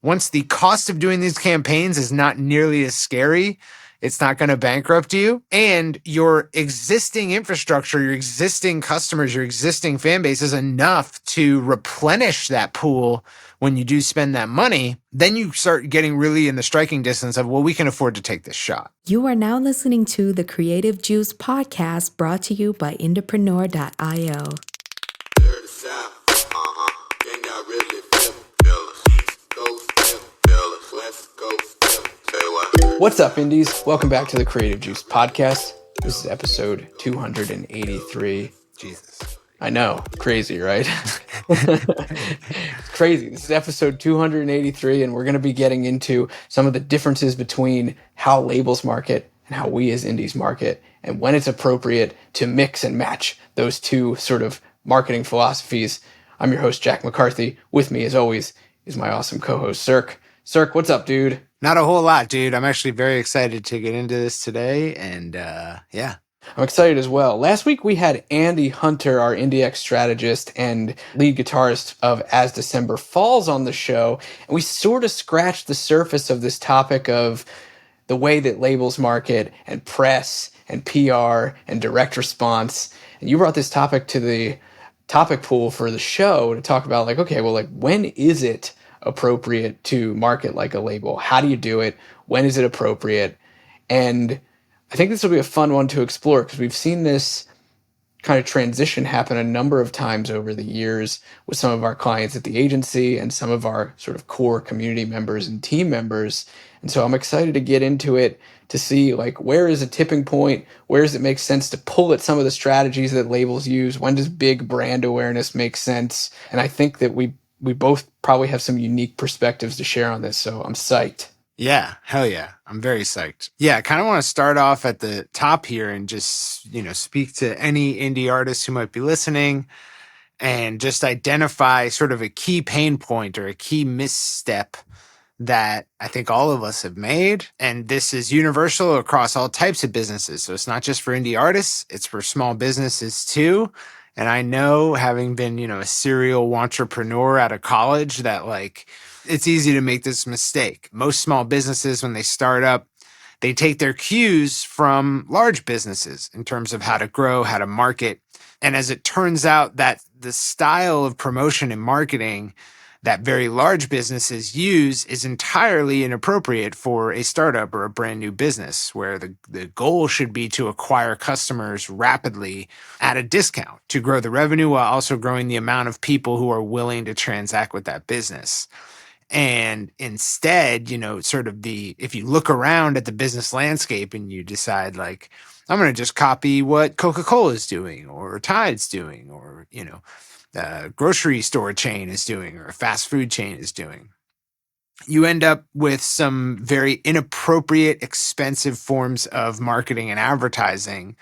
once the cost of doing these campaigns is not nearly as scary, it's not going to bankrupt you. And your existing infrastructure, your existing customers, your existing fan base is enough to replenish that pool when you do spend that money. Then you start getting really in the striking distance of, well, we can afford to take this shot. You are now listening to the Creative Juice podcast brought to you by Indepreneur.io. What's up, Indies? Welcome back to the Creative Juice podcast. This is episode 283. Jesus. I know, crazy, right? It's crazy. This is episode 283, and we're going to be getting into some of the differences between how labels market and how we as indies market, and when it's appropriate to mix and match those two sort of marketing philosophies. I'm your host, Jack McCarthy. With me, as always, is my awesome co-host, Cirque. Cirque, what's up, dude? Not a whole lot, dude. I'm actually very excited to get into this today. And yeah. I'm excited as well. Last week we had Andy Hunter, our IndieX strategist and lead guitarist of As December Falls, on the show. And we sort of scratched the surface of this topic of the way that labels market and press and PR and direct response. And you brought this topic to the topic pool for the show to talk about, like, okay, well, like, when is it appropriate to market like a label? How do you do it? When is it appropriate? And I think this will be a fun one to explore because we've seen this kind of transition happen a number of times over the years with some of our clients at the agency and some of our sort of core community members and team members. And so I'm excited to get into it to see, like, where is a tipping point? Where does it make sense to pull at some of the strategies that labels use? When does big brand awareness make sense? And I think that we both probably have some unique perspectives to share on this. So I'm psyched. Yeah, hell yeah. I'm very psyched. Yeah, I kind of want to start off at the top here and just, speak to any indie artists who might be listening and just identify sort of a key pain point or a key misstep that I think all of us have made. And this is universal across all types of businesses. So it's not just for indie artists, it's for small businesses too. And I know, having been, a serial entrepreneur out of college, that it's easy to make this mistake. Most small businesses, when they start up, they take their cues from large businesses in terms of how to grow, how to market. And as it turns out, that the style of promotion and marketing that very large businesses use is entirely inappropriate for a startup or a brand new business, where the goal should be to acquire customers rapidly at a discount to grow the revenue while also growing the amount of people who are willing to transact with that business. And instead, if you look around at the business landscape and you decide, like, I'm going to just copy what Coca-Cola is doing or Tide's doing or, a grocery store chain is doing or a fast food chain is doing, you end up with some very inappropriate, expensive forms of marketing and advertising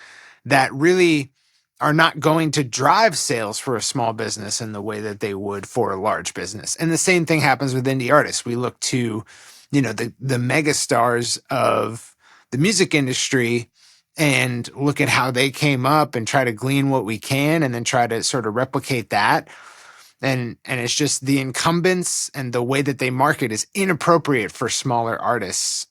that really are not going to drive sales for a small business in the way that they would for a large business. And the same thing happens with indie artists. We look to, the mega stars of the music industry and look at how they came up and try to glean what we can and then try to sort of replicate that. And it's just the incumbents and the way that they market is inappropriate for smaller artists.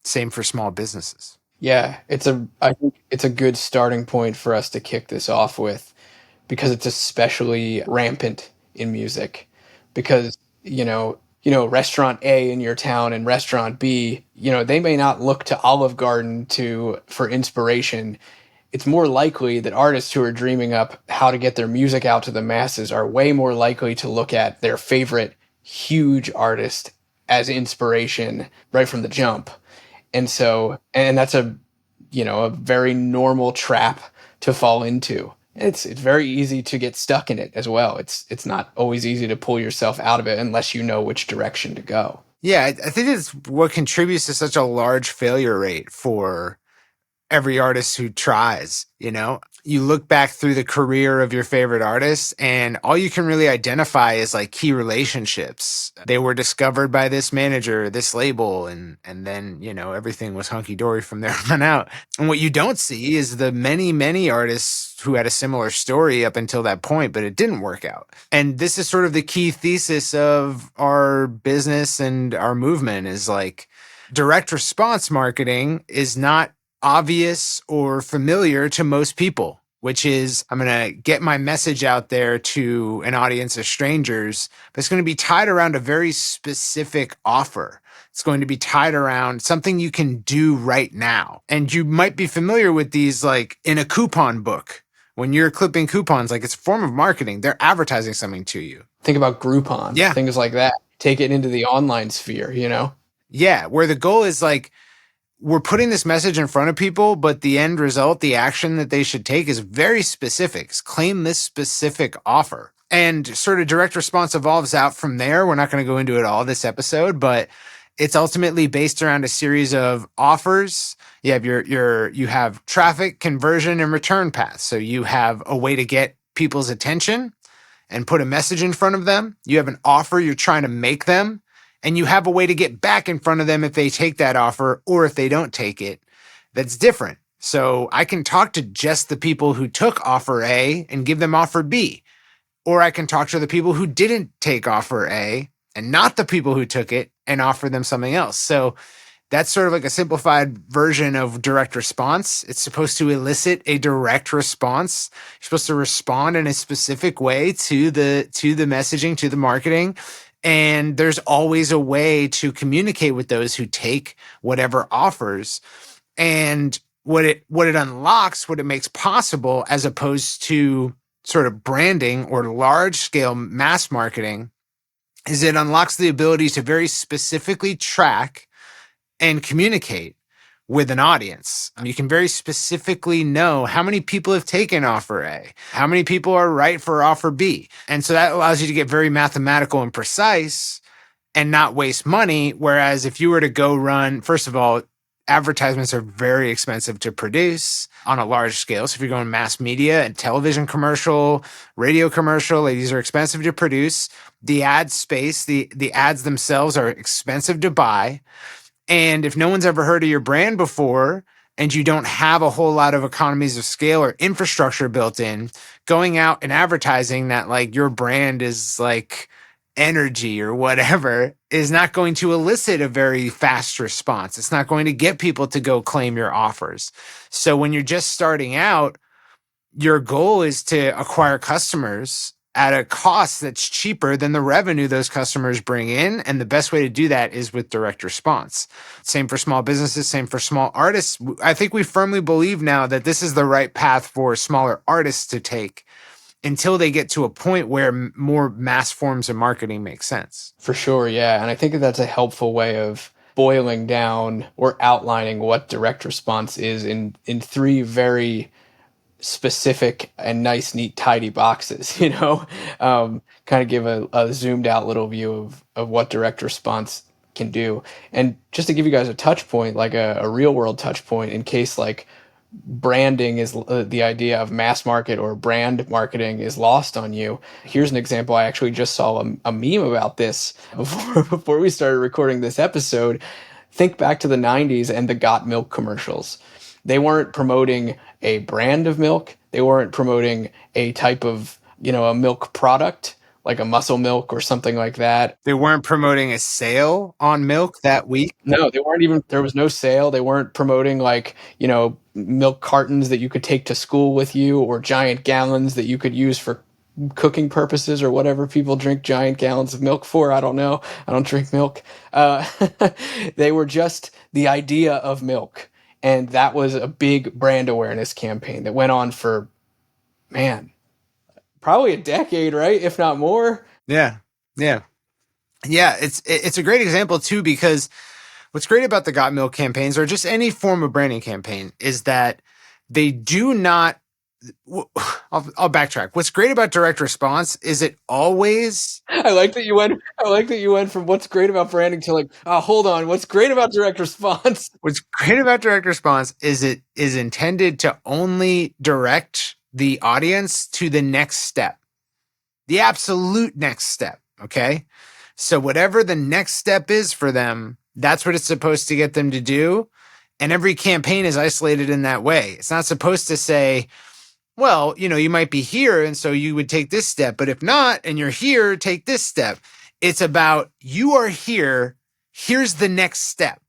Same for small businesses. Yeah, I think it's a good starting point for us to kick this off with, because it's especially rampant in music. Because, restaurant A in your town and restaurant B, they may not look to Olive Garden for inspiration. It's more likely that artists who are dreaming up how to get their music out to the masses are way more likely to look at their favorite huge artist as inspiration right from the jump. And so, and that's a very normal trap to fall into. It's very easy to get stuck in it as well. It's not always easy to pull yourself out of it unless you know which direction to go. Yeah, I think it's what contributes to such a large failure rate for every artist who tries, you know? You look back through the career of your favorite artists and all you can really identify is like key relationships. They were discovered by this manager, this label, and then, you know, everything was hunky dory from there on out. And what you don't see is the many, many artists who had a similar story up until that point, but it didn't work out. And this is sort of the key thesis of our business and our movement is like direct response marketing is not obvious or familiar to most people, which is I'm going to get my message out there to an audience of strangers, but it's going to be tied around a very specific offer. It's going to be tied around something you can do right now. And you might be familiar with these like in a coupon book. When you're clipping coupons, like it's a form of marketing. They're advertising something to you. Think about Groupon, Yeah. things like that. Take it into the online sphere, you know? Yeah, where the goal is like, we're putting this message in front of people, but the end result, the action that they should take is very specific. It's claim this specific offer. And sort of direct response evolves out from there. We're not going to go into it all this episode, but it's ultimately based around a series of offers. You have you have traffic, conversion, and return paths. So you have a way to get people's attention and put a message in front of them. You have an offer you're trying to make them. And you have a way to get back in front of them if they take that offer or if they don't take it. That's different. So I can talk to just the people who took offer A and give them offer B. Or I can talk to the people who didn't take offer A and not the people who took it and offer them something else. So that's sort of like a simplified version of direct response. It's supposed to elicit a direct response. You're supposed to respond in a specific way to the messaging, to the marketing. And there's always a way to communicate with those who take whatever offers. And what it unlocks, what it makes possible, as opposed to sort of branding or large scale mass marketing, is it unlocks the ability to very specifically track and communicate with an audience. You can very specifically know how many people have taken offer A, how many people are right for offer B. And so that allows you to get very mathematical and precise and not waste money. Whereas if you were to go run, first of all, advertisements are very expensive to produce on a large scale. So if you're going mass media and television commercial, radio commercial, these are expensive to produce. The ad space, the ads themselves are expensive to buy. And if no one's ever heard of your brand before and you don't have a whole lot of economies of scale or infrastructure built in, going out and advertising that like your brand is like energy or whatever is not going to elicit a very fast response. It's not going to get people to go claim your offers. So when you're just starting out, your goal is to acquire customers at a cost that's cheaper than the revenue those customers bring in. And the best way to do that is with direct response. Same for small businesses, same for small artists. I think we firmly believe now that this is the right path for smaller artists to take until they get to a point where more mass forms of marketing make sense. For sure, yeah. And I think that's a helpful way of boiling down or outlining what direct response is in three very specific and nice, neat, tidy boxes, you know, kind of give a zoomed out little view of what direct response can do. And just to give you guys a touch point, like a real world touch point in case like branding is the idea of mass market or brand marketing is lost on you. Here's an example. I actually just saw a meme about this before we started recording this episode. Think back to the 90s and the Got Milk commercials. They weren't promoting a brand of milk. They weren't promoting a type of, you know, a milk product like a muscle milk or something like that. They weren't promoting a sale on milk that week. No, they weren't even, there was no sale. They weren't promoting like, you know, milk cartons that you could take to school with you or giant gallons that you could use for cooking purposes or whatever people drink giant gallons of milk for. I don't know. I don't drink milk. They were just the idea of milk. And that was a big brand awareness campaign that went on for, man, probably a decade, right? If not more. Yeah. It's a great example too, because what's great about the Got Milk campaigns or just any form of branding campaign is that they do not I'll backtrack. What's great about direct response is it always I like that you went. I like that you went from what's great about branding to like, oh, hold on, what's great about direct response? what's great about direct response is it is intended to only direct the audience to the next step, the absolute next step. Okay. So whatever the next step is for them, that's what it's supposed to get them to do. And every campaign is isolated in that way. It's not supposed to say, well, you might be here, and so you would take this step, but if not, and you're here, take this step. It's about you are here. Here's the next step.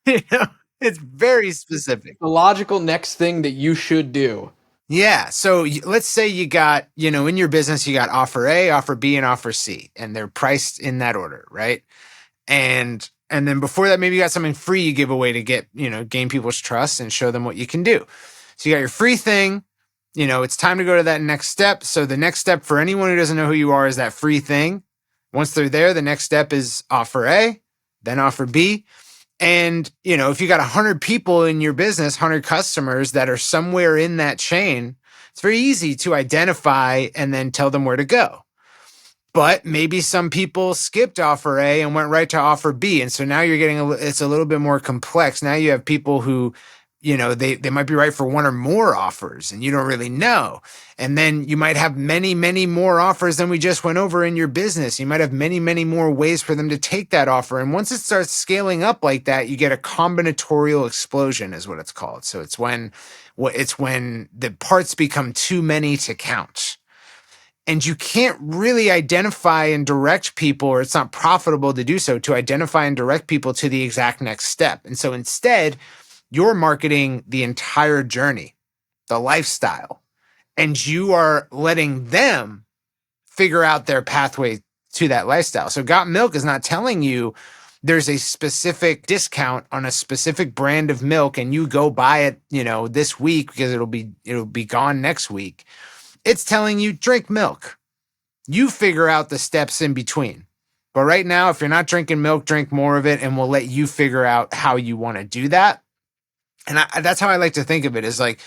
You know, it's very specific. The logical next thing that you should do. Yeah. So let's say you got, in your business, you got offer A, offer B, and offer C, and they're priced in that order, right? And then before that, maybe you got something free you give away to get, gain people's trust and show them what you can do. So you got your free thing. It's time to go to that next step. So the next step for anyone who doesn't know who you are is that free thing. Once they're there, the next step is offer A, then offer B. And, if you got 100 people in your business, 100 customers that are somewhere in that chain, it's very easy to identify and then tell them where to go. But maybe some people skipped offer A and went right to offer B. And so now you're getting, it's a little bit more complex. Now you have people who, they might be right for one or more offers and you don't really know. And then you might have many, many more offers than we just went over in your business. You might have many, many more ways for them to take that offer. And once it starts scaling up like that, you get a combinatorial explosion is what it's called. So it's when the parts become too many to count. And you can't really identify and direct people, or it's not profitable to do so, to identify and direct people to the exact next step. And so instead, you're marketing the entire journey, the lifestyle, and you are letting them figure out their pathway to that lifestyle. So Got Milk is not telling you there's a specific discount on a specific brand of milk and you go buy it, this week because it'll be gone next week. It's telling you drink milk. You figure out the steps in between. But right now, if you're not drinking milk, drink more of it and we'll let you figure out how you want to do that. And that's how I like to think of it, is like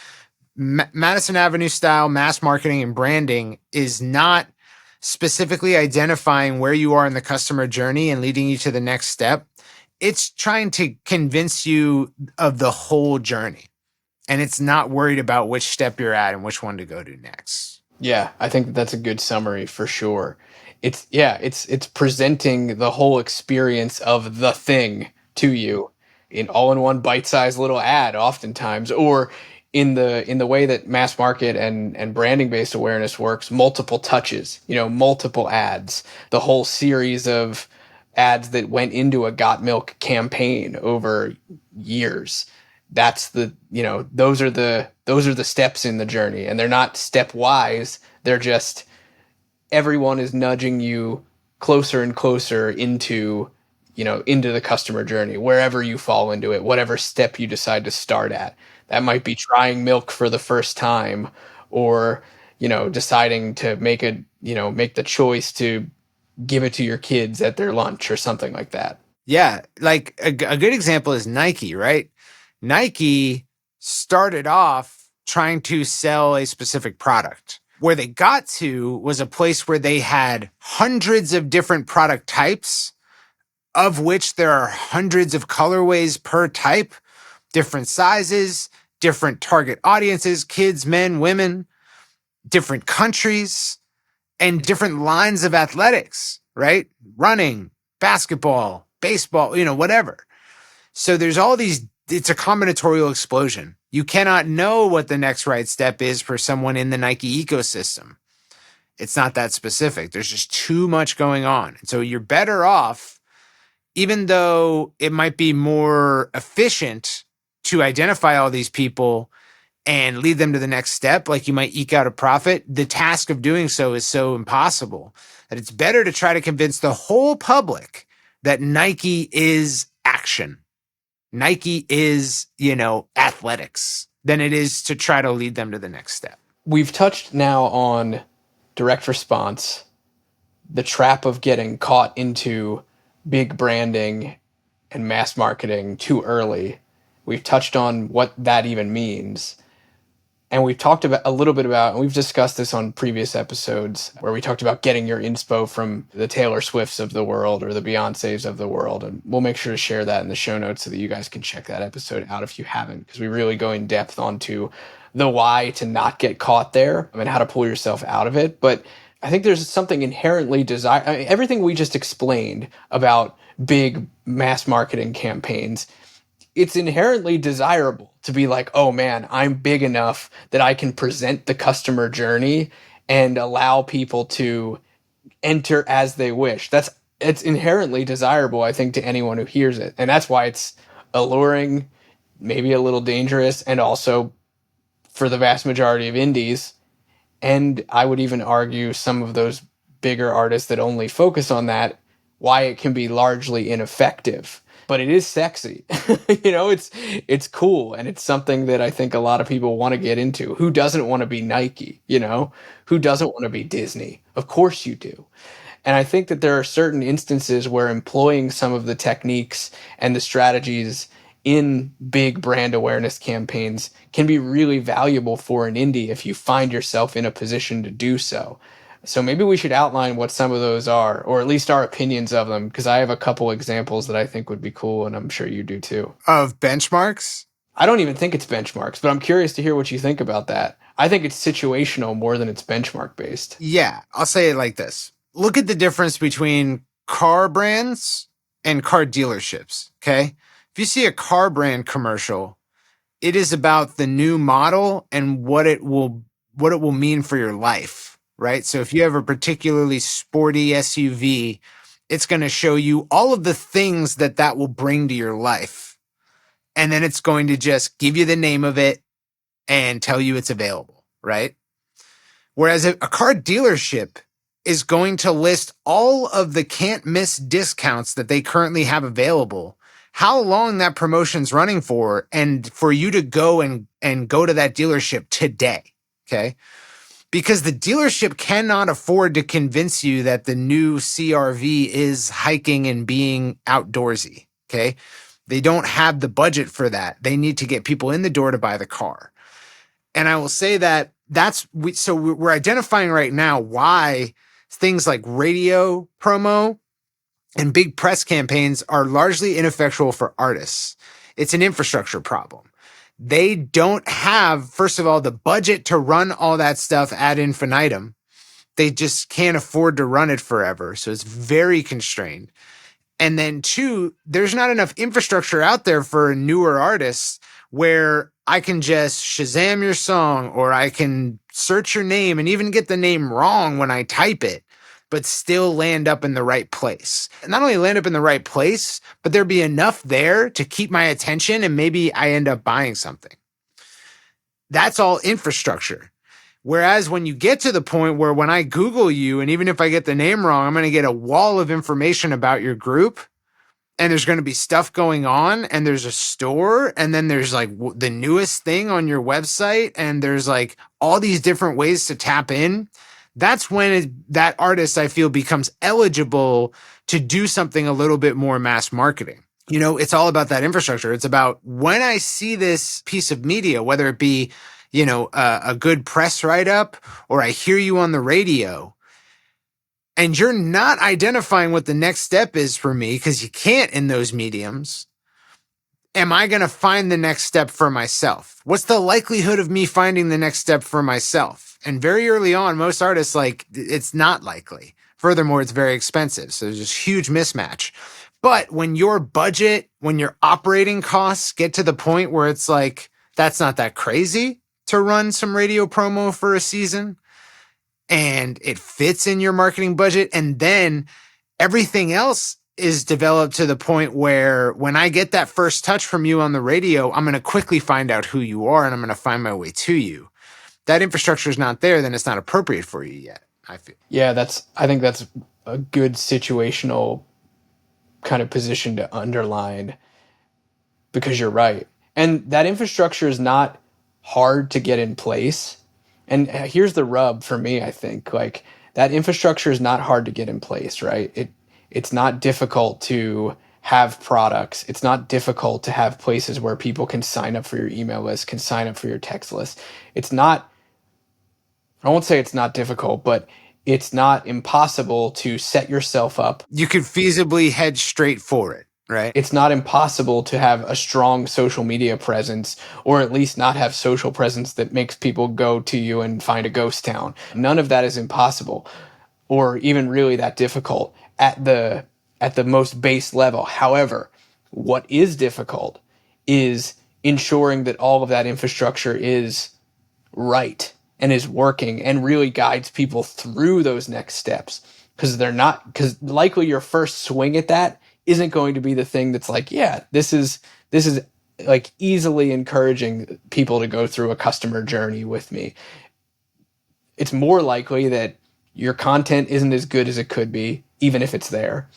Madison Avenue style mass marketing and branding is not specifically identifying where you are in the customer journey and leading you to the next step. It's trying to convince you of the whole journey. And it's not worried about which step you're at and which one to go to next. Yeah, I think that's a good summary for sure. It's presenting the whole experience of the thing to you in all-in-one bite-sized little ad oftentimes, or in the way that mass market and branding-based awareness works, multiple touches, multiple ads, the whole series of ads that went into a Got Milk campaign over years. That's those are the steps in the journey, and they're not stepwise. They're just everyone is nudging you closer and closer into the customer journey, wherever you fall into it, whatever step you decide to start at. That might be trying milk for the first time, or deciding to make the choice to give it to your kids at their lunch or something like that. Yeah, like a good example is Nike, right? Nike started off trying to sell a specific product. Where they got to was a place where they had hundreds of different product types, of which there are hundreds of colorways per type, different sizes, different target audiences, kids, men, women, different countries, and different lines of athletics, right? Running, basketball, baseball, whatever. So there's all these, it's a combinatorial explosion. You cannot know what the next right step is for someone in the Nike ecosystem. It's not that specific. There's just too much going on. And so you're better off, even though it might be more efficient to identify all these people and lead them to the next step, like you might eke out a profit, the task of doing so is so impossible that it's better to try to convince the whole public that Nike is action. Nike is, athletics, than it is to try to lead them to the next step. We've touched now on direct response, the trap of getting caught into big branding and mass marketing too early. We've touched on what that even means. And we've talked about a little bit about, and we've discussed this on previous episodes where we talked about getting your inspo from the Taylor Swifts of the world or the Beyoncés of the world. And we'll make sure to share that in the show notes so that you guys can check that episode out if you haven't, because we really go in depth onto the why to not get caught there and how to pull yourself out of it. But I think there's something inherently everything we just explained about big mass marketing campaigns, it's inherently desirable to be like, oh man, I'm big enough that I can present the customer journey and allow people to enter as they wish. It's inherently desirable, I think, to anyone who hears it. And that's why it's alluring, maybe a little dangerous, and also for the vast majority of indies. And I would even argue some of those bigger artists that only focus on that, why it can be largely ineffective. But it is sexy. It's cool, and it's something that I think a lot of people want to get into. Who doesn't want to be Nike, Who doesn't want to be Disney? Of course you do. And I think that there are certain instances where employing some of the techniques and the strategies in big brand awareness campaigns can be really valuable for an indie if you find yourself in a position to do so. So maybe we should outline what some of those are, or at least our opinions of them, because I have a couple examples that I think would be cool, and I'm sure you do too. Of benchmarks? I don't even think it's benchmarks, but I'm curious to hear what you think about that. I think it's situational more than it's benchmark based. Yeah, I'll say it like this. Look at the difference between car brands and car dealerships, okay? If you see a car brand commercial, it is about the new model and what it will mean for your life, right? So if you have a particularly sporty SUV, it's going to show you all of the things that will bring to your life. And then it's going to just give you the name of it and tell you it's available, right? Whereas a car dealership is going to list all of the can't miss discounts that they currently have available, how long that promotion's running for, and for you to go and go to that dealership today, okay? Because the dealership cannot afford to convince you that the new CRV is hiking and being outdoorsy, okay? They don't have the budget for that. They need to get people in the door to buy the car. And I will say that we're identifying right now why things like radio promo and big press campaigns are largely ineffectual for artists. It's an infrastructure problem. They don't have, first of all, the budget to run all that stuff ad infinitum. They just can't afford to run it forever. So it's very constrained. And then two, there's not enough infrastructure out there for newer artists where I can just Shazam your song, or I can search your name and even get the name wrong when I type it, but still land up in the right place. And not only land up in the right place, but there'd be enough there to keep my attention and maybe I end up buying something. That's all infrastructure. Whereas when you get to the point where when I Google you, and even if I get the name wrong, I'm going to get a wall of information about your group, and there's going to be stuff going on, and there's a store, and then there's like the newest thing on your website, and there's like all these different ways to tap in. That's when that artist, I feel, becomes eligible to do something a little bit more mass marketing. It's all about that infrastructure. It's about when I see this piece of media, whether it be, a good press write-up, or I hear you on the radio, and you're not identifying what the next step is for me because you can't in those mediums, am I going to find the next step for myself? What's the likelihood of me finding the next step for myself? And very early on, most artists, it's not likely. Furthermore, it's very expensive. So there's this huge mismatch. But when your budget, when your operating costs get to the point where it's like, that's not that crazy to run some radio promo for a season, and it fits in your marketing budget, and then everything else is developed to the point where when I get that first touch from you on the radio, I'm going to quickly find out who you are, and I'm going to find my way to you. That infrastructure is not there, then it's not appropriate for you yet, I feel. Yeah, I think that's a good situational kind of position to underline, because you're right. And that infrastructure is not hard to get in place. And here's the rub for me, I think, that infrastructure is not hard to get in place, right? It's not difficult to have products. It's not difficult to have places where people can sign up for your email list, can sign up for your text list. It's not, I won't say it's not difficult, but it's not impossible to set yourself up. You could feasibly head straight for it, right? It's not impossible to have a strong social media presence, or at least not have social presence that makes people go to you and find a ghost town. None of that is impossible, or even really that difficult at the most base level. However, what is difficult is ensuring that all of that infrastructure is right and is working and really guides people through those next steps, because likely your first swing at that isn't going to be the thing that's like, yeah, this is like easily encouraging people to go through a customer journey with me. It's more likely that your content isn't as good as it could be, even if it's there.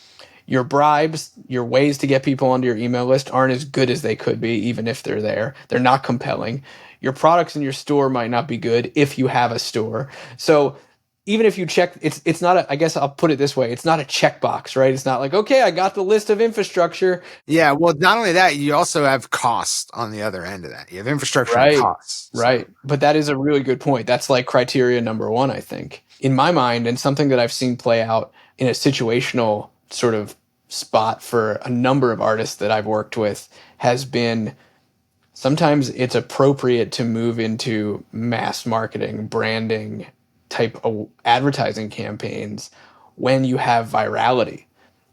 Your bribes, your ways to get people onto your email list aren't as good as they could be, even if they're there. They're not compelling. Your products in your store might not be good if you have a store. So even if you check, it's not a, I guess I'll put it this way, it's not a checkbox, right? It's not like, okay, I got the list of infrastructure. Yeah, well, not only that, you also have cost on the other end of that. You have infrastructure and Right, costs. So. right. But that is a really good point. That's like criteria number one, I think. In my mind, and something that I've seen play out in a situational sort of spot for a number of artists that I've worked with, has been sometimes it's appropriate to move into mass marketing, branding type of advertising campaigns when you have virality.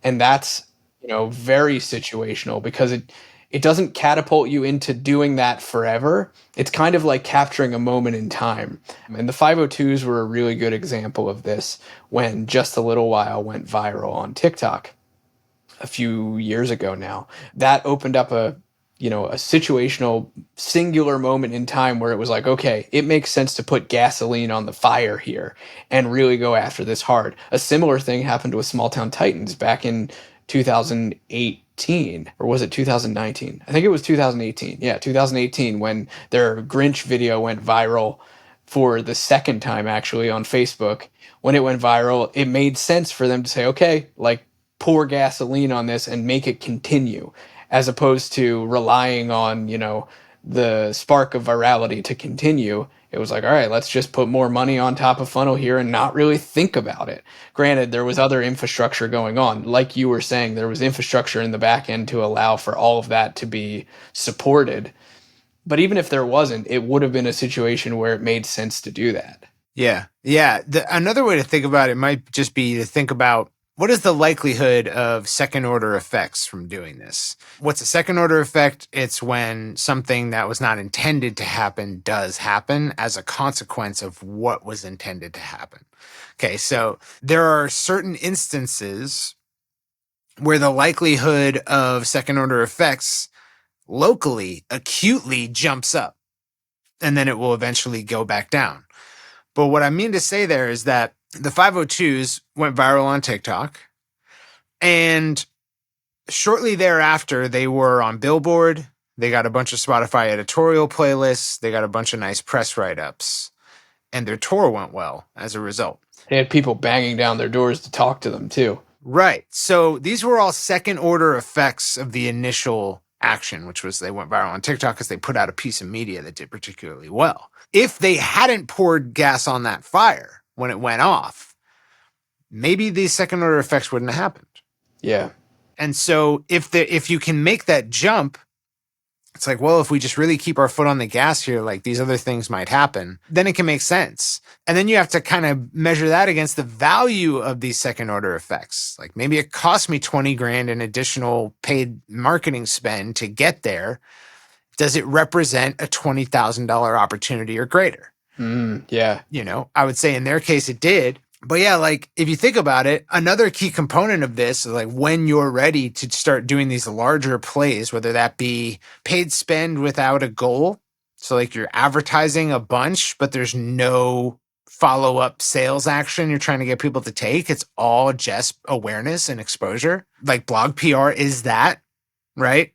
And that's, very situational, because it doesn't catapult you into doing that forever. It's kind of like capturing a moment in time. And the 502s were a really good example of this when Just a Little While went viral on TikTok a few years ago now. That opened up a situational singular moment in time where it was like, okay, it makes sense to put gasoline on the fire here and really go after this hard. A similar thing happened with Small Town Titans back in 2018, or was it 2019? I think it was 2018. Yeah, 2018, when their Grinch video went viral for the second time, actually, on Facebook. When it went viral, it made sense for them to say, okay, like, pour gasoline on this and make it continue, as opposed to relying on, the spark of virality to continue. It was like, all right, let's just put more money on top of funnel here and not really think about it. Granted, there was other infrastructure going on. Like you were saying, there was infrastructure in the back end to allow for all of that to be supported. But even if there wasn't, it would have been a situation where it made sense to do that. Yeah. Yeah. Another way to think about it might just be to think about, what is the likelihood of second order effects from doing this? What's a second order effect? It's when something that was not intended to happen does happen as a consequence of what was intended to happen. Okay, so there are certain instances where the likelihood of second order effects locally, acutely jumps up, and then it will eventually go back down. But what I mean to say there is that the 502s went viral on TikTok, and shortly thereafter, they were on Billboard. They got a bunch of Spotify editorial playlists. They got a bunch of nice press write-ups, and their tour went well as a result. They had people banging down their doors to talk to them too. Right. So these were all second order effects of the initial action, which was they went viral on TikTok because they put out a piece of media that did particularly well. If they hadn't poured gas on that fire when it went off, maybe these second order effects wouldn't have happened. Yeah. And so if you can make that jump, it's like, well, if we just really keep our foot on the gas here, like these other things might happen, then it can make sense. And then you have to kind of measure that against the value of these second order effects. Like maybe it cost me 20 grand in additional paid marketing spend to get there. Does it represent a $20,000 opportunity or greater? Yeah. I would say in their case it did. But yeah, like if you think about it, another key component of this is like when you're ready to start doing these larger plays, whether that be paid spend without a goal. So like you're advertising a bunch, but there's no follow-up sales action you're trying to get people to take. It's all just awareness and exposure. Like blog PR is that, right?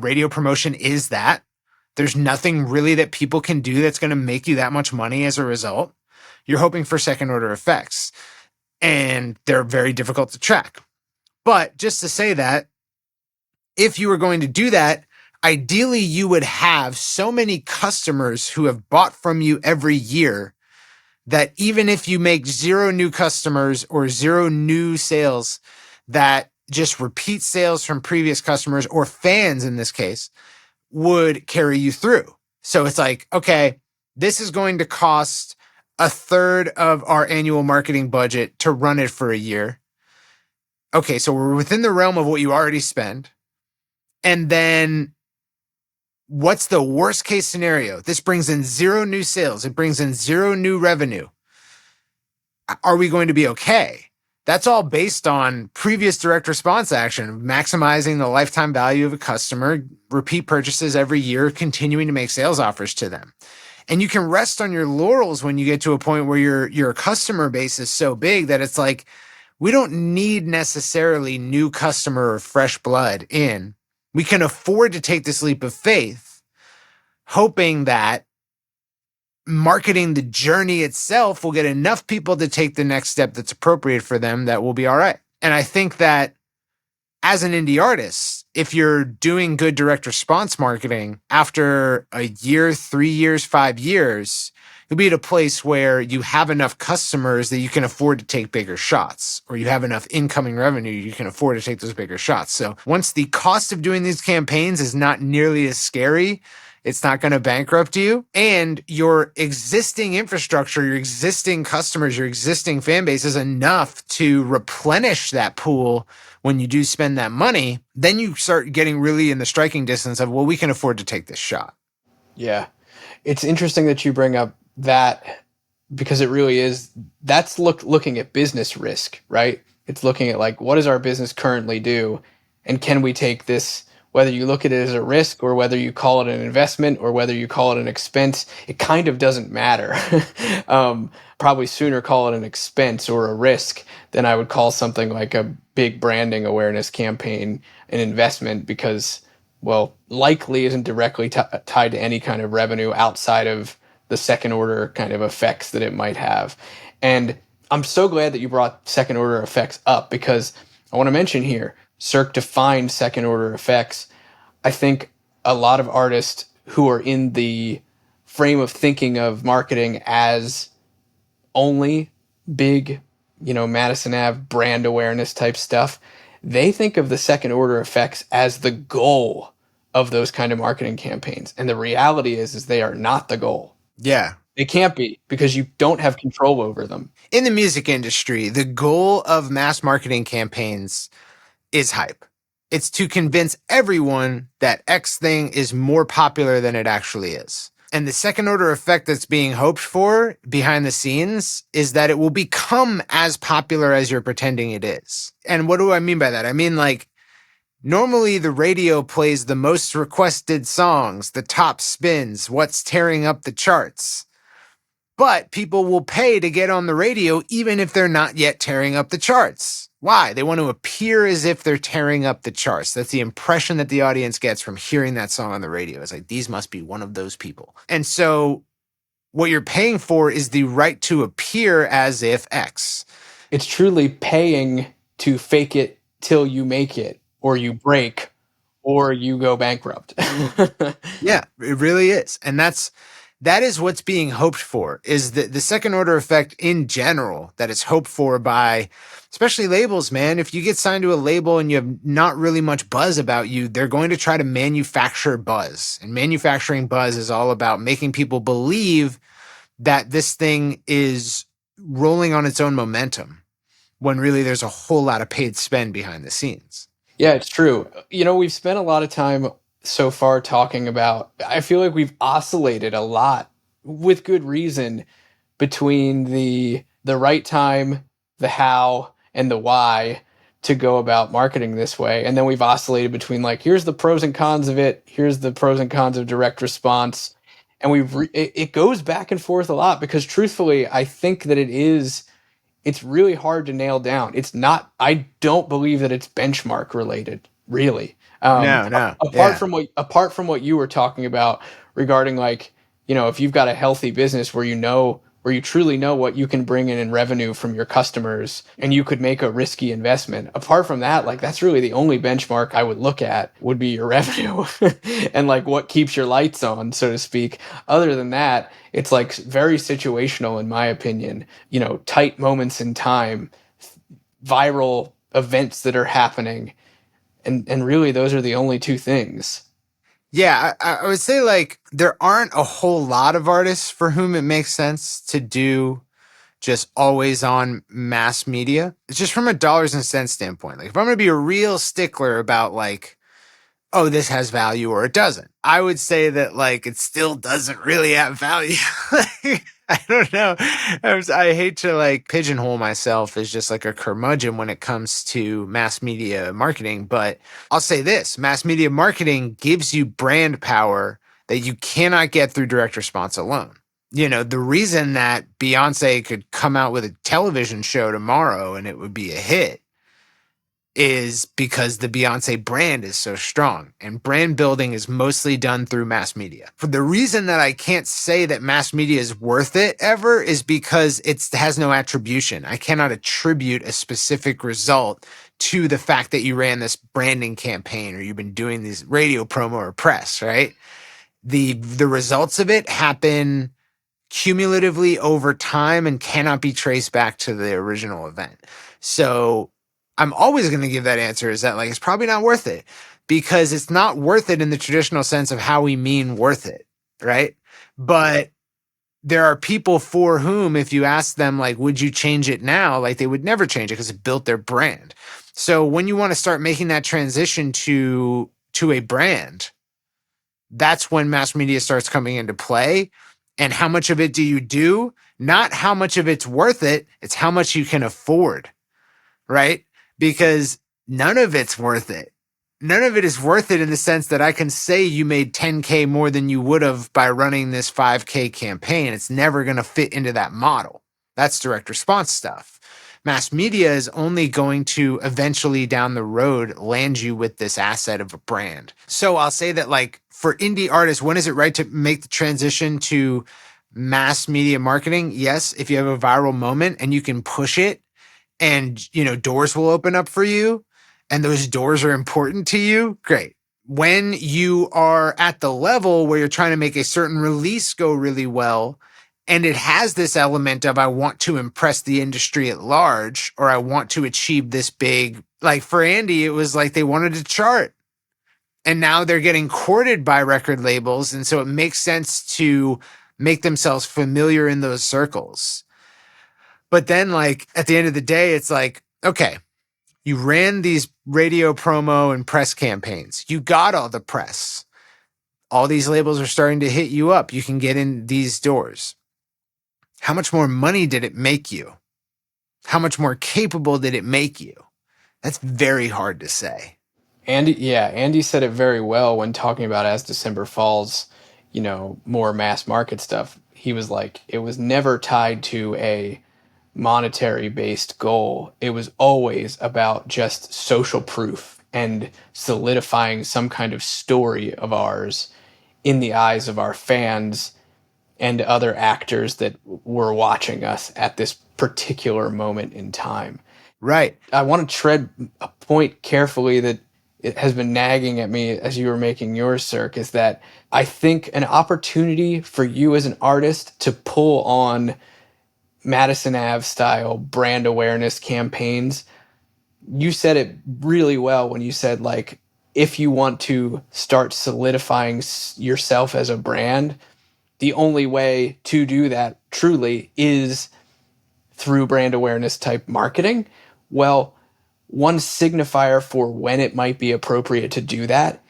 Radio promotion is that. There's nothing really that people can do that's going to make you that much money as a result. You're hoping for second order effects, and they're very difficult to track. But just to say that, if you were going to do that, ideally you would have so many customers who have bought from you every year that even if you make 0 new customers or 0 new sales, that just repeat sales from previous customers or fans in this case would carry you through. So it's like, okay, this is going to cost a third of our annual marketing budget to run it for a year. Okay, so we're within the realm of what you already spend. And then what's the worst case scenario? This brings in 0 new sales. It brings in 0 new revenue. Are we going to be okay? That's all based on previous direct response action, maximizing the lifetime value of a customer, repeat purchases every year, continuing to make sales offers to them. And you can rest on your laurels when you get to a point where your customer base is so big that it's like, we don't need necessarily new customer or fresh blood in. We can afford to take this leap of faith, hoping that marketing the journey itself will get enough people to take the next step that's appropriate for them that will be all right. And I think that as an indie artist, if you're doing good direct response marketing, after a year, 3 years, 5 years, you'll be at a place where you have enough customers that you can afford to take bigger shots, or you have enough incoming revenue, you can afford to take those bigger shots. So once the cost of doing these campaigns is not nearly as scary, it's not going to bankrupt you, and your existing infrastructure, your existing customers, your existing fan base is enough to replenish that pool when you do spend that money, then you start getting really in the striking distance of, well, we can afford to take this shot. Yeah. It's interesting that you bring up that, because it really is, that's looking at business risk, right? It's looking at like, what does our business currently do? And can we take this, whether you look at it as a risk or whether you call it an investment or whether you call it an expense, it kind of doesn't matter. Probably sooner call it an expense or a risk than I would call something like a big branding awareness campaign an investment, because, well, likely isn't directly tied to any kind of revenue outside of the second order kind of effects that it might have. And I'm so glad that you brought second order effects up, because I want to mention here, Cirque defined second order effects. I think a lot of artists who are in the frame of thinking of marketing as only big, Madison Ave brand awareness type stuff, they think of the second order effects as the goal of those kind of marketing campaigns. And the reality is they are not the goal. Yeah. They can't be, because you don't have control over them. In the music industry, the goal of mass marketing campaigns is hype. It's to convince everyone that X thing is more popular than it actually is. And the second order effect that's being hoped for behind the scenes is that it will become as popular as you're pretending it is. And what do I mean by that? I mean, like, normally the radio plays the most requested songs, the top spins, what's tearing up the charts. But people will pay to get on the radio even if they're not yet tearing up the charts. Why? They want to appear as if they're tearing up the charts. That's the impression that the audience gets from hearing that song on the radio. It's like, these must be one of those people. And so what you're paying for is the right to appear as if X. It's truly paying to fake it till you make it, or you break, or you go bankrupt. Yeah, it really is. And that is what's being hoped for, is the second order effect in general that is hoped for by especially labels, man. If you get signed to a label and you have not really much buzz about you, they're going to try to manufacture buzz. And manufacturing buzz is all about making people believe that this thing is rolling on its own momentum, when really there's a whole lot of paid spend behind the scenes. Yeah, it's true. We've spent a lot of time so far talking about, I feel like we've oscillated a lot, with good reason, between the right time, the how, and the why to go about marketing this way. And then we've oscillated between, like, here's the pros and cons of it, here's the pros and cons of direct response. And it goes back and forth a lot, because truthfully, I think that it's really hard to nail down. It's not, I don't believe that it's benchmark related, really. No. Apart from what you were talking about regarding, like, if you've got a healthy business where where you truly know what you can bring in revenue from your customers and you could make a risky investment. Apart from that, like that's really the only benchmark I would look at would be your revenue and like what keeps your lights on, so to speak. Other than that, it's like very situational in my opinion, you know, tight moments in time, viral events that are happening. And really those are the only two things. Yeah, I would say like there aren't a whole lot of artists for whom it makes sense to do just always on mass media. It's just from a dollars and cents standpoint. Like if I'm going to be a real stickler about like, oh, this has value or it doesn't, I would say that like it still doesn't really have value. I don't know. I hate to like pigeonhole myself as just like a curmudgeon when it comes to mass media marketing, but I'll say this: mass media marketing gives you brand power that you cannot get through direct response alone. You know, the reason that Beyonce could come out with a television show tomorrow and it would be a hit is because the Beyonce brand is so strong, and brand building is mostly done through mass media. For the reason that I can't say that mass media is worth it ever is because it has no attribution. I cannot attribute a specific result to the fact that you ran this branding campaign or you've been doing these radio promo or press, right? The results of it happen cumulatively over time and cannot be traced back to the original event. So I'm always going to give that answer is that like, it's probably not worth it because it's not worth it in the traditional sense of how we mean worth it. Right. But there are people for whom, if you ask them, like, would you change it now? Like they would never change it because it built their brand. So when you want to start making that transition to a brand, that's when mass media starts coming into play. And how much of it do you do? Not how much of it's worth it. It's how much you can afford. Right. Because none of it's worth it. None of it is worth it in the sense that I can say you made 10K more than you would have by running this 5K campaign. It's never going to fit into that model. That's direct response stuff. Mass media is only going to eventually down the road land you with this asset of a brand. So I'll say that like for indie artists, when is it right to make the transition to mass media marketing? Yes, if you have a viral moment and you can push it, and, you know, doors will open up for you and those doors are important to you. Great. When you are at the level where you're trying to make a certain release go really well, and it has this element of, I want to impress the industry at large, or I want to achieve this big, like for Andy, it was like they wanted to chart and now they're getting courted by record labels. And so it makes sense to make themselves familiar in those circles. But then, like, at the end of the day, it's like, okay, you ran these radio promo and press campaigns. You got all the press. All these labels are starting to hit you up. You can get in these doors. How much more money did it make you? How much more capable did it make you? That's very hard to say. Andy said it very well when talking about As December Falls, you know, more mass market stuff. He was like, it was never tied to a monetary based goal. It was always about just social proof and solidifying some kind of story of ours in the eyes of our fans and other actors that were watching us at this particular moment in time. Right. I want to tread a point carefully that it has been nagging at me as you were making yours, Cirque, is that I think an opportunity for you as an artist to pull on Madison Ave style brand awareness campaigns. You said it really well when you said, like, if you want to start solidifying yourself as a brand, the only way to do that truly is through brand awareness type marketing. Well, one signifier for when it might be appropriate to do that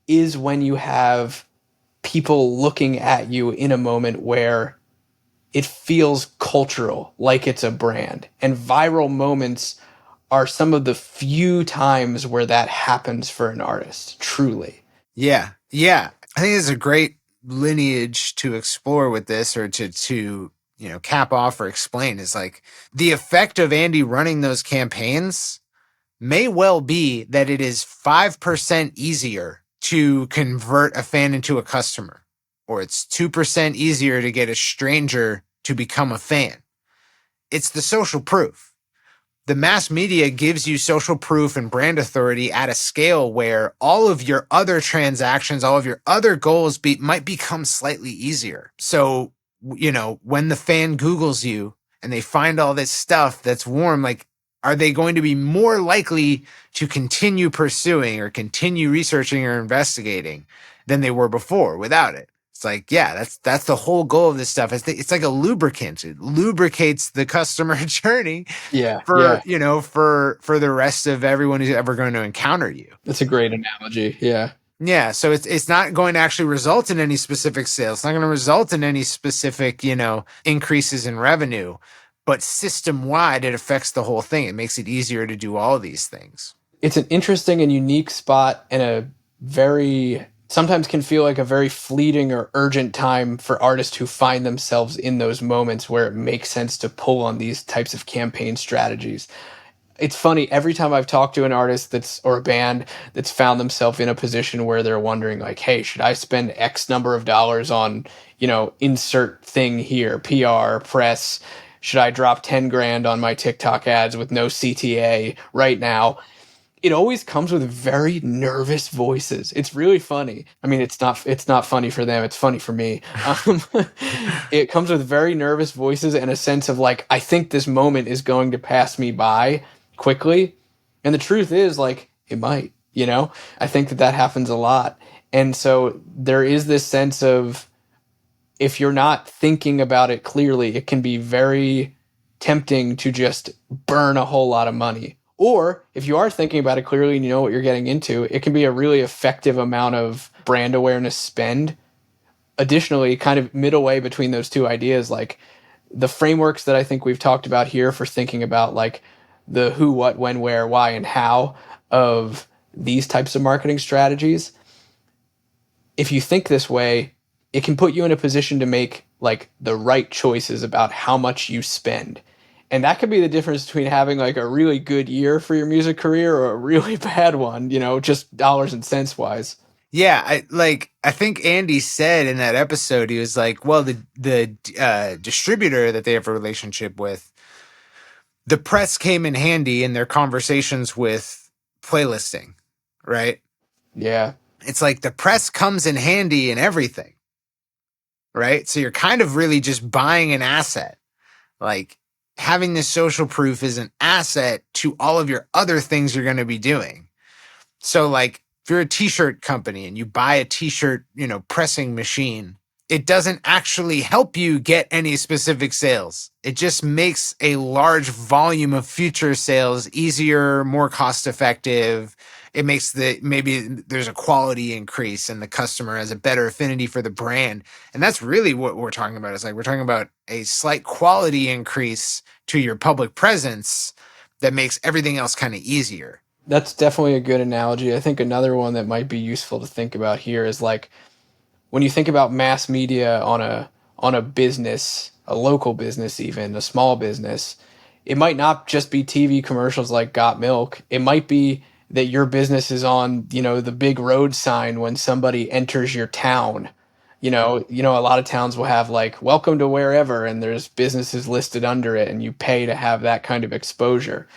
is when you have people looking at you in a moment where it feels cultural, like it's a brand. And viral moments are some of the few times where that happens for an artist, truly. Yeah. Yeah. I think it's a great lineage to explore with this, or to you know, cap off or explain, is like the effect of Andy running those campaigns may well be that it is 5% easier to convert a fan into a customer, or it's 2% easier to get a stranger to become a fan. It's the social proof. The mass media gives you social proof and brand authority at a scale where all of your other transactions, all of your other goals might become slightly easier. So, when the fan Googles you and they find all this stuff that's warm, like, are they going to be more likely to continue pursuing or continue researching or investigating than they were before without it? It's like, yeah, that's the whole goal of this stuff. It's like a lubricant. It lubricates the customer journey for the rest of everyone who's ever going to encounter you. That's a great analogy. Yeah. Yeah. So it's not going to actually result in any specific sales. It's not going to result in any specific, increases in revenue, but system wide, it affects the whole thing. It makes it easier to do all these things. It's an interesting and unique spot and a very, sometimes can feel like a very fleeting or urgent time for artists who find themselves in those moments where it makes sense to pull on these types of campaign strategies. It's funny, every time I've talked to an artist or a band that's found themselves in a position where they're wondering like, hey, should I spend X number of dollars on, insert thing here, PR, press? Should I drop 10 grand on my TikTok ads with no CTA right now? It always comes with very nervous voices. It's really funny. I mean, it's not funny for them. It's funny for me. It comes with very nervous voices and a sense of like, I think this moment is going to pass me by quickly. And the truth is, like, it might, I think that happens a lot. And so there is this sense of, if you're not thinking about it clearly, it can be very tempting to just burn a whole lot of money. Or if you are thinking about it clearly and you know what you're getting into, it can be a really effective amount of brand awareness spend. Additionally, kind of middle way between those two ideas, like the frameworks that I think we've talked about here for thinking about like the who, what, when, where, why, and how of these types of marketing strategies. If you think this way, it can put you in a position to make like the right choices about how much you spend. And that could be the difference between having like a really good year for your music career or a really bad one, just dollars and cents wise. Yeah, I think Andy said in that episode, he was like, well, the distributor that they have a relationship with, the press came in handy in their conversations with playlisting, right? Yeah. It's like the press comes in handy in everything, right? So you're kind of really just buying an asset. Like, having this social proof is an asset to all of your other things you're going to be doing. So like if you're a t-shirt company and you buy a t-shirt, pressing machine, it doesn't actually help you get any specific sales. It just makes a large volume of future sales easier, more cost effective. It makes maybe there's a quality increase and the customer has a better affinity for the brand. And that's really what we're talking about. It's like we're talking about a slight quality increase to your public presence that makes everything else kind of easier. That's definitely a good analogy. I think another one that might be useful to think about here is like when you think about mass media on a business, a local business, even a small business, it might not just be TV commercials like Got Milk. It might be that your business is on, the big road sign when somebody enters your town. A lot of towns will have like welcome to wherever, and there's businesses listed under it, and you pay to have that kind of exposure.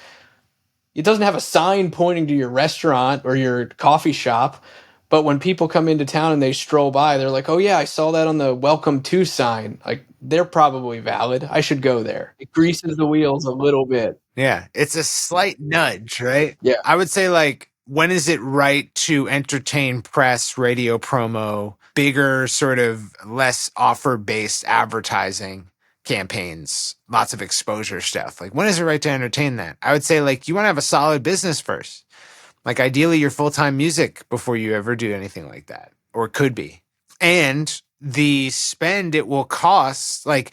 It doesn't have a sign pointing to your restaurant or your coffee shop, but when people come into town and they stroll by, they're like, oh yeah, I saw that on the welcome to sign. Like, they're probably valid. I should go there. It greases the wheels a little bit. Yeah, it's a slight nudge, right? Yeah. I would say like, when is it right to entertain press, radio promo, bigger sort of less offer-based advertising campaigns, lots of exposure stuff? Like, when is it right to entertain that? I would say like, you want to have a solid business first. Like, ideally your full-time music before you ever do anything like that, or could be. And the spend it will cost, like,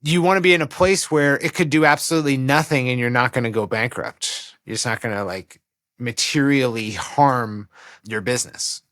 you want to be in a place where it could do absolutely nothing and you're not going to go bankrupt. You're just not going to like materially harm your business.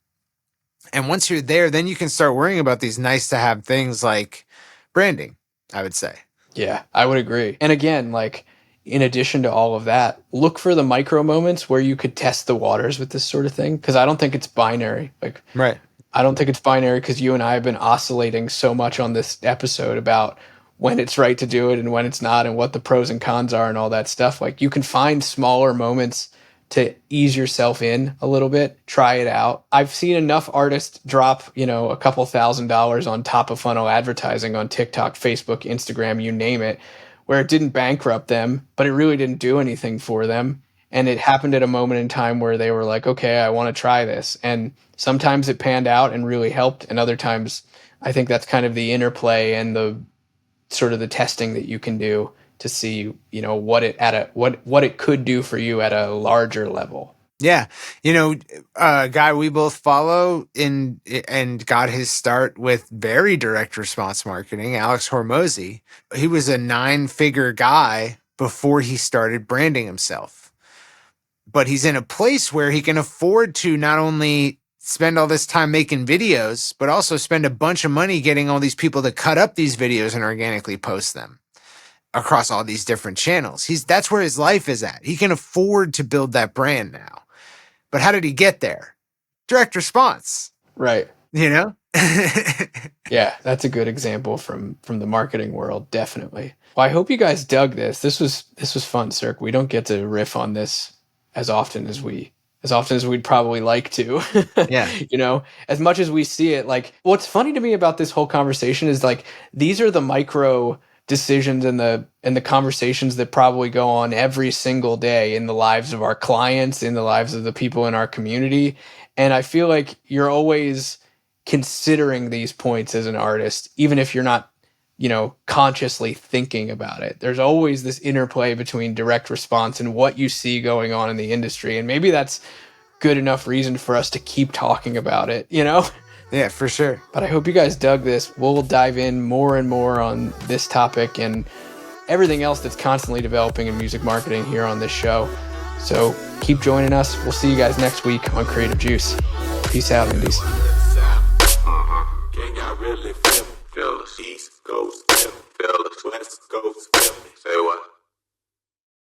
And once you're there, then you can start worrying about these nice to have things like branding, I would say. Yeah, I would agree. And again, like, in addition to all of that, look for the micro moments where you could test the waters with this sort of thing. Because I don't think it's binary. Like, right. I don't think it's binary because you and I have been oscillating so much on this episode about when it's right to do it and when it's not, and what the pros and cons are and all that stuff. Like, you can find smaller moments to ease yourself in a little bit, try it out. I've seen enough artists drop, a couple $1,000s on top of funnel advertising on TikTok, Facebook, Instagram, you name it, where it didn't bankrupt them, but it really didn't do anything for them. And it happened at a moment in time where they were like, okay, I want to try this. And sometimes it panned out and really helped. And other times, I think that's kind of the interplay and the sort of the testing that you can do to see, what it could do for you at a larger level. Yeah. A guy we both follow and got his start with very direct response marketing, Alex Hormozy. He was a 9-figure guy before he started branding himself. But he's in a place where he can afford to not only spend all this time making videos, but also spend a bunch of money getting all these people to cut up these videos and organically post them across all these different channels. That's where his life is at. He can afford to build that brand now. But how did he get there? Direct response. Right. Yeah, that's a good example from the marketing world, definitely. Well, I hope you guys dug this. This was fun, Cirque. We don't get to riff on this as often as we'd probably like to. Yeah. As much as we see it, like, what's funny to me about this whole conversation is, like, these are the micro decisions and the conversations that probably go on every single day in the lives of our clients, in the lives of the people in our community. And I feel like you're always considering these points as an artist, even if you're not, consciously thinking about it. There's always this interplay between direct response and what you see going on in the industry. And maybe that's good enough reason for us to keep talking about it, Yeah, for sure. But I hope you guys dug this. We'll dive in more and more on this topic and everything else that's constantly developing in music marketing here on this show. So keep joining us. We'll see you guys next week on Creative Juice. Peace out, Indies.